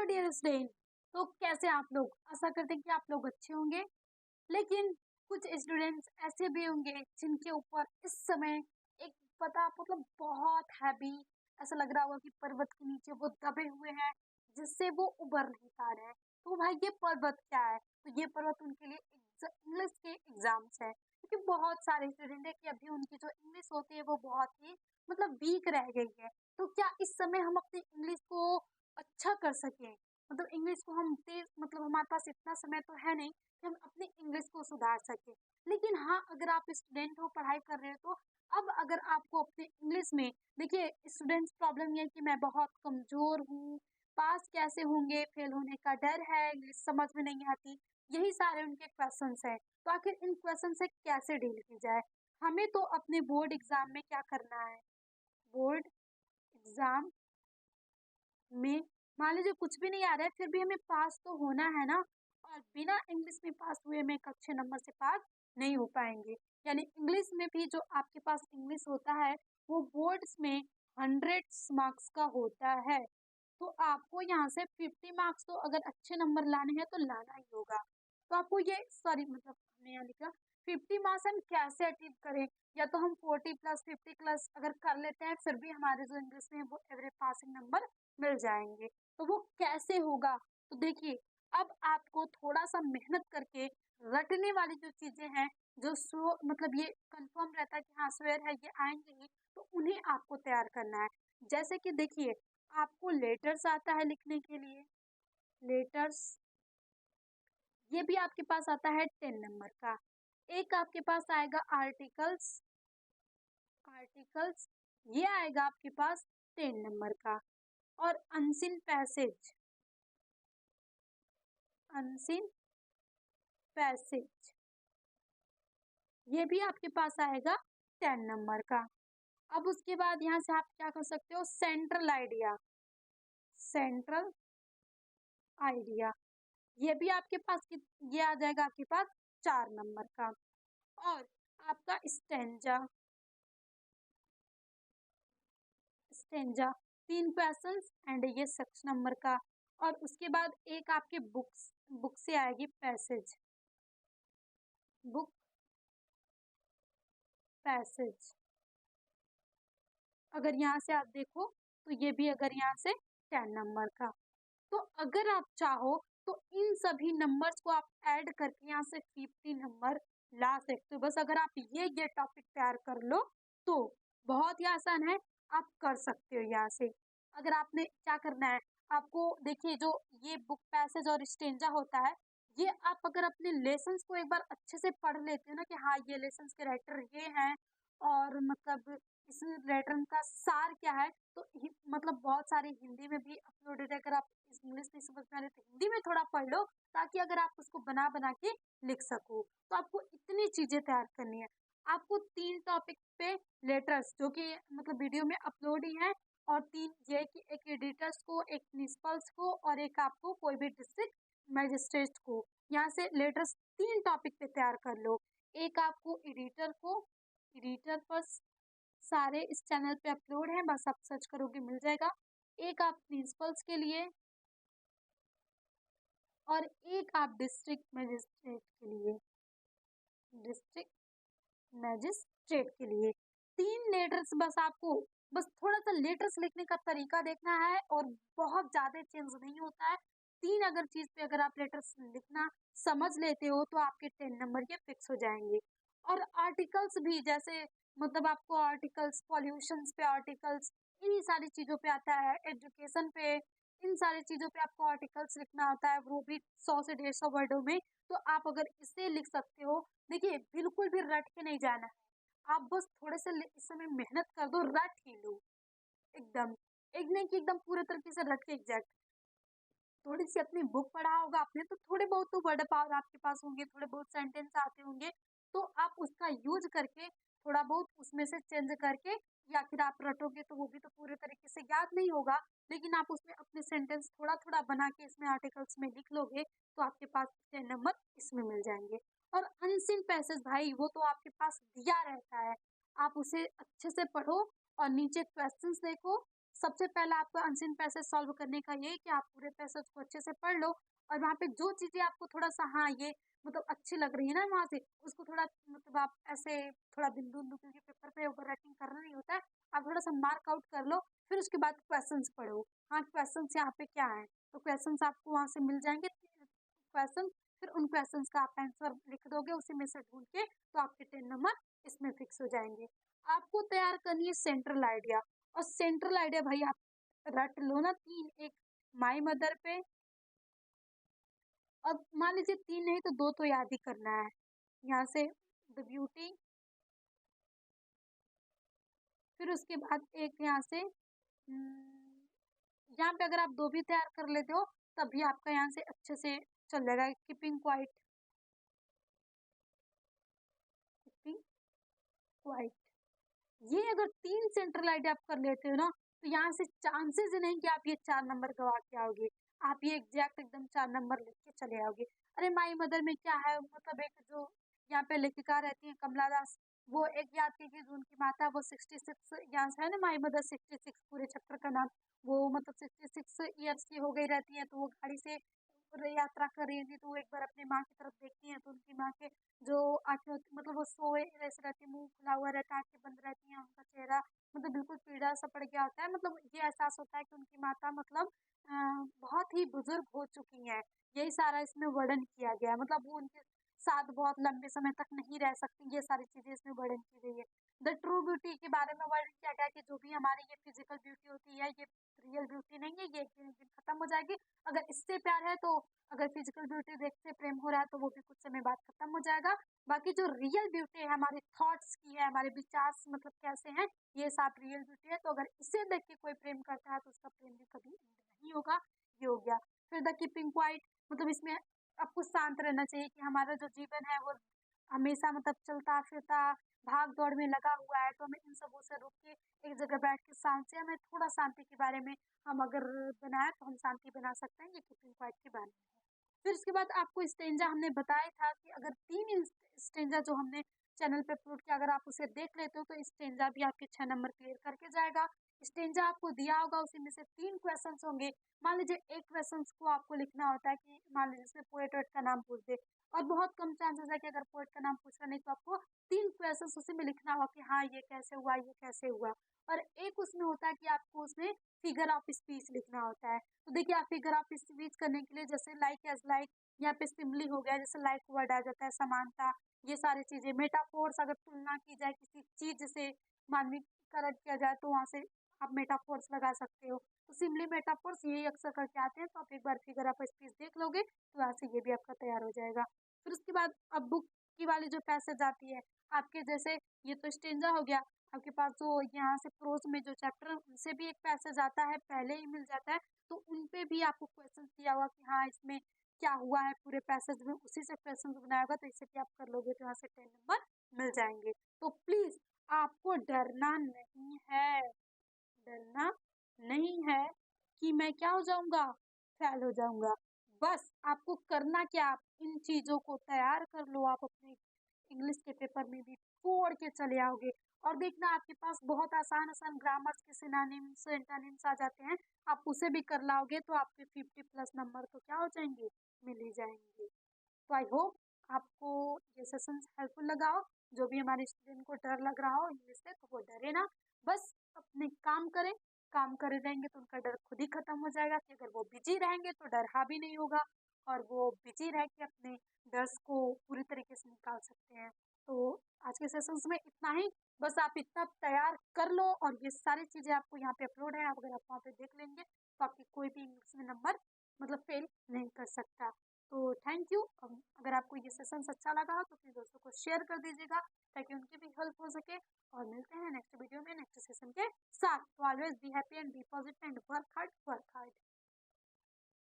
Dear student. तो कैसे आप लोग? आशा करते हैं कि आप लोग अच्छे होंगे। लेकिन कुछ स्टूडेंट्स ऐसे भी होंगे जिनके ऊपर इस समय एक पता मतलब बहुत हैवी ऐसा लग रहा होगा कि पर्वत के नीचे वो दबे हुए हैं, जिससे वो उबर नहीं पा रहे हैं। तो भाई ये पर्वत क्या है? तो ये पर्वत उनके लिए इंग्लिश के एग्जाम्स है, क्योंकि बहुत सारे स्टूडेंट है कि अभी उनकी जो इंग्लिश होती है वो बहुत ही वीक रह गई है। तो क्या इस समय हम अपनी इंग्लिश को अच्छा कर सकें? इंग्लिश को हम तेज हमारे पास इतना समय तो है नहीं कि हम अपनी इंग्लिश को सुधार सकें। लेकिन हाँ, अगर आप स्टूडेंट हो, पढ़ाई कर रहे हो, तो अब अगर आपको अपने इंग्लिश में देखिए, स्टूडेंट्स प्रॉब्लम ये है कि मैं बहुत कमज़ोर हूँ, पास कैसे होंगे, फेल होने का डर है, इंग्लिश समझ में नहीं आती, यही सारे उनके क्वेश्चंस हैं। तो आखिर इन क्वेश्चन से कैसे डील की जाए? हमें तो अपने बोर्ड एग्ज़ाम में क्या करना है? बोर्ड एग्ज़ाम में मान लीजिए कुछ भी नहीं आ रहा है, फिर भी हमें पास तो होना है ना। और बिना इंग्लिश में पास हुए में एक अच्छे नंबर से पास नहीं हो पाएंगे। यानी इंग्लिश में भी जो आपके पास इंग्लिश होता है वो बोर्ड्स में 100 मार्क्स का होता है। तो आपको यहाँ से 50 मार्क्स तो अगर अच्छे नंबर लाने हैं तो लाना ही होगा। तो आपको ये सॉरी हमने यहाँ लिखा 50 मार्क्स हम कैसे अचीव करें? या तो हम 40+50+ अगर कर लेते हैं, फिर भी हमारे जो इंग्लिश में वो एवरेज पासिंग नंबर मिल जाएंगे। तो वो कैसे होगा? तो देखिए, अब आपको थोड़ा सा मेहनत करके रटने वाली जो चीजें हैं, जो सो ये कंफर्म रहता है कि हाँ श्योर है ये आएंगे ही, तो उन्हें आपको तैयार करना है। जैसे कि देखिए, आपको लेटर्स आता है लिखने के लिए, लेटर्स ये भी आपके पास आता है 10 नंबर का। एक आपके पास आएगा आर्टिकल्स, आर्टिकल्स ये आएगा आपके पास 10 नंबर का। और अनसीन पैसेज, अनसीन पैसेज ये भी आपके पास आएगा 10 नंबर का। अब उसके बाद यहाँ से आप क्या कर सकते हो? सेंट्रल आइडिया, सेंट्रल आइडिया ये भी आपके पास ये आ जाएगा आपके पास 4 नंबर का। और आपका स्टेंजा, स्टेंजा 3 क्वेश्चंस एंड ये 6 नंबर का। और उसके बाद एक आपके बुक्स, बुक से आएगी पैसेज, बुक पैसेज। अगर यहाँ से आप देखो तो ये भी अगर यहाँ से 10 नंबर का। तो अगर आप चाहो तो इन सभी नंबर्स को आप ऐड करके यहाँ से 50 नंबर ला सकते हो। बस अगर आप ये टॉपिक तैयार कर लो तो बहुत ही आसान है, आप कर सकते हो। यहाँ से अगर आपने क्या करना है, आपको देखिए जो ये बुक पैसेज और स्टेंजा होता है, ये आप अगर अपने लेसन्स को एक बार अच्छे से पढ़ लेते हो ना कि हाँ ये लेसन्स के राइटर ये हैं, और इस लेटर का सार क्या है, तो बहुत सारे हिंदी में भी अपलोडेड है। अगर आप इंग्लिश नहीं समझ में आ रही तो हिंदी में थोड़ा पढ़ लो, ताकि अगर आप उसको बना बना के लिख सको। तो आपको इतनी चीजें तैयार करनी है। आपको 3 टॉपिक पे लेटर्स जो कि वीडियो में अपलोड ही है, और 3 ये कि एक एडिटर्स को, एक प्रिंसिपल्स को, और एक आपको कोई भी डिस्ट्रिक्ट मजिस्ट्रेट को, यहाँ से लेटर्स 3 टॉपिक पे तैयार कर लो। एक आपको एडिटर को, एडिटर पर सारे इस चैनल पे अपलोड हैं, बस आप सर्च करोगे मिल जाएगा। एक आप प्रिंसिपल्स के लिए, और एक आप डिस्ट्रिक्ट मजिस्ट्रेट के लिए, डिस्ट्रिक्ट मजिस्ट्रेट के लिए। 3 लेटर्स बस आपको, बस थोड़ा सा लेटर्स लिखने का तरीका देखना है, और बहुत ज्यादा चेंज नहीं होता है। 3 अगर चीज पे अगर आप लेटर्स लिखना समझ लेते हो तो आपके 10 नंबर के फिक्स हो जाएंगे। और आर्टिकल्स भी, जैसे आपको आर्टिकल्स पॉल्यूशन पे आर्टिकल्स, इन्हीं सारी चीजों पे आता है, एजुकेशन पे, इन सारी चीजों पे आपको आर्टिकल्स लिखना आता है, वो भी 100 से 150 वर्डों में। तो आप अगर इसे लिख सकते हो, देखिए बिल्कुल भी रट के नहीं जाना है। आप बस थोड़े से इस समय मेहनत कर दो, रट ही लो एकदम। एक नहीं कि एकदम पूरे तरीके से रट के एग्जैक्ट। थोड़ी सी अपनी बुक पढ़ा होगा आपने तो थोड़े बहुत तो वर्ड पावर आपके पास होंगे, थोड़े बहुत सेंटेंस आते होंगे, तो आप उसका यूज करके थोड़ा बहुत उसमें से चेंज करके, या फिर आप रटोगे तो वो भी तो पूरे तरीके से याद नहीं होगा, लेकिन आप उसमें अपने सेंटेंस थोड़ा थोड़ा बना के इसमें आर्टिकल्स में लिख लोगे तो आपके पास 10 नंबर इसमें मिल जाएंगे। और अनसीन पैसेज भाई वो तो आपके पास दिया रहता है, आप उसे अच्छे से पढ़ो और नीचे क्वेश्चंस देखो, सबसे पहला आपको अनसीन पैसेज सॉल्व करने का ये है कि आप पूरे पैसेज को अच्छे से पढ़ लो और वहाँ पे जो चीज़ें आपको थोड़ा-सा हाँ, ये मतलब अच्छी लग रही है ना वहाँ से, उसको थोड़ा मतलब आप ऐसे थोड़ा बिंदु-उंदु क्योंकि पेपर पे ओवर राइटिंग करना नहीं होता है, आप थोड़ा-सा मार्क आउट कर लो, फिर उसके बाद क्वेश्चंस पढ़ो। हाँ, क्वेश्चंस यहाँ पे क्या है? तो क्वेश्चंस आपको वहाँ से मिल जाएँगे क्वेश्चन, फिर उन क्वेश्चंस का आप आंसर लिख दोगे उसी में से ढूँढ के, तो आपके 10 नंबर इसमें फिक्स हो जाएँगे। आपको तैयार करनी है सेंट्रल आइडिया और सेंट्रल आइडिया भाई आप रट लो ना 3, एक माय मदर पे और मान लीजिए 3 नहीं तो 2 तो याद ही करना है। यहाँ से द ब्यूटी, फिर उसके बाद एक यहाँ से यहाँ पे अगर आप 2 भी तैयार कर लेते हो, तब भी आपका यहाँ से अच्छे से चल जाएगा। Keeping quiet, keeping quiet. ये अगर 3 सेंट्रल आइडिया आप कर लेते हो ना, तो यहाँ से चांसेस ही नहीं कि आप ये 4 नंबर गवा के आओगे। आप ये एग्जैक्ट एकदम 4 नंबर लेके चले आओगे। अरे माई मदर में क्या है मतलब एक जो यहाँ पे लेखिका रहती है कमला दास, वो एक याद कीजिए जो उनकी माता वो 66 यहाँ से है ना माई मदर 66 पूरे चैप्टर का नाम, वो मतलब 66 ईयर्स की हो गई रहती है, तो वो गाड़ी से यात्रा कर रही थी, तो वो एक बार अपनी माँ की तरफ देखती है तो उनकी माँ के जो आँखें होती मतलब वो सोए ऐसे रहती, मुँह खुला हुआ रहता है, आँखें बंद रहती हैं, उनका चेहरा मतलब बिल्कुल पीला सा पड़ गया होता है। मतलब ये एहसास होता है कि उनकी माता मतलब बहुत ही बुजुर्ग हो चुकी हैं। यही सारा इसमें वर्णन किया गया है। मतलब वो उनके साथ बहुत लंबे समय तक नहीं रह सकती, ये सारी चीज़ें इसमें वर्णन की गई है। द ट्रू ब्यूटी के बारे में वर्णन किया गया है कि जो भी हमारी ये फिजिकल ब्यूटी होती है, ये रियल ब्यूटी नहीं है, ये एक दिन एक दिन खत्म हो जाएगी। अगर इससे प्यार है तो अगर फिजिकल ब्यूटी देखते प्रेम हो रहा है तो वो भी कुछ समय बाद खत्म हो जाएगा। बाकी जो रियल ब्यूटी है हमारे थॉट्स की है, हमारे विचार मतलब कैसे हैं, ये सब रियल ब्यूटी है। तो अगर इसे देख के कोई प्रेम करता है तो उसका प्रेम भी कभी एंड नहीं होगा। ये हो गया। फिर द कीपिंग क्वाइट, मतलब इसमें आपको शांत रहना चाहिए कि हमारा जो जीवन है वो हमेशा मतलब चलता फिरता भाग दौड़ में लगा हुआ है, तो हमें इन सबों से रुक के एक जगह बैठ के शांत से हमें थोड़ा शांति के बारे में हम अगर बनाए तो हम शांति बना सकते हैं। ये कीपिंग क्वाइट के बारे में है। फिर उसके बाद आपको स्टेंजा हमने बताया था कि अगर 3 स्टेंजा जो हमने चैनल पे अपलोड किया अगर आप उसे देख लेते हो तो स्टेंजा भी आपके 6 नंबर क्लियर करके जाएगा। स्टेंजा आपको दिया होगा, उसी में से 3 क्वेश्चंस होंगे। मान लीजिए एक क्वेश्चंस को आपको लिखना होता है कि मान लीजिए इसमें पोएट वेट का नाम पूछ दे और बहुत कम चांसेस है कि अगर पोएट का नाम पूछा नहीं तो आपको 3 क्वेश्चंस उसी में लिखना होगा कि हाँ ये कैसे हुआ, ये कैसे हुआ। और एक उसमें होता है कि आपको उसमें फिगर ऑफ स्पीच लिखना होता है। तो देखिए आप फिगर ऑफ स्पीच करने के लिए जैसे लाइक एज लाइक, यहाँ पे सिमिली हो गया, जैसे लाइक वर्ड आ जाता है, समानता, ये सारी चीजें। मेटाफोर्स, अगर तुलना की जाए किसी चीज से, मानवीकरण किया जाए तो वहां से आप मेटाफोर्स लगा सकते हो। तो सिमिली मेटाफोर्स यही अक्सर करके आते हैं, तो आप एक बार फिगर ऑफ स्पीच देख लोगे तो वहां से ये भी आपका तैयार हो जाएगा। फिर उसके बाद अब बुक की वाली जो पैसेज आती है आपके, जैसे ये तो स्टेंजा हो गया, आपके पास जो यहाँ से प्रोज में जो चैप्टर उनसे भी एक पैसेज आता है, पहले ही मिल जाता है, तो उन पे भी आपको क्वेश्चन दिया हुआ कि हाँ इसमें क्या हुआ है पूरे पैसेज में, उसी से क्वेश्चन बनाया होगा, तो इसे भी आप कर लोगे तो यहाँ से 10 नंबर मिल जाएंगे। तो प्लीज आपको डरना नहीं है, डरना नहीं है कि मैं क्या हो जाऊंगा, फेल हो जाऊंगा। बस आपको करना क्या, आप इन चीजों को तैयार कर लो, आप अपने इंग्लिश के पेपर में भी फोड़ के चले आओगे। और देखना आपके पास बहुत आसान आसान ग्रामर्स के सिनोनिम्स एंटोनिम्स आ जाते हैं, आप उसे भी कर लाओगे तो आपके 50+ नंबर तो क्या हो जाएंगे, मिल ही जाएंगे। तो आई होप आपको ये सेशन हेल्पफुल लगा हो। जो भी हमारे स्टूडेंट को डर लग रहा हो इंग्लिश से तो वो डरे ना, बस अपने काम करे रहेंगे तो उनका डर खुद ही खत्म हो जाएगा कि अगर वो बिजी रहेंगे तो डर हावी नहीं होगा और वो बिजी रह के अपने डर्स को पूरी तरीके से निकाल सकते हैं। तो आज के सेशंस में इतना ही, बस आप इतना तैयार कर लो और ये सारी चीजें आपको यहाँ पे अपलोड है, अगर आप वहाँ पे देख लेंगे तो आपकी कोई भी इंग्लिश में नंबर मतलब फेल नहीं कर सकता। तो थैंक यू। अगर आपको ये सेशन अच्छा लगा हो तो अपने दोस्तों को शेयर कर दीजिएगा ताकि उनकी भी हेल्प हो सके। और मिलते हैं नेक्स्ट वीडियो में नेक्स्ट सेशन के साथ। तो always be happy and be positive and work hard, work hard.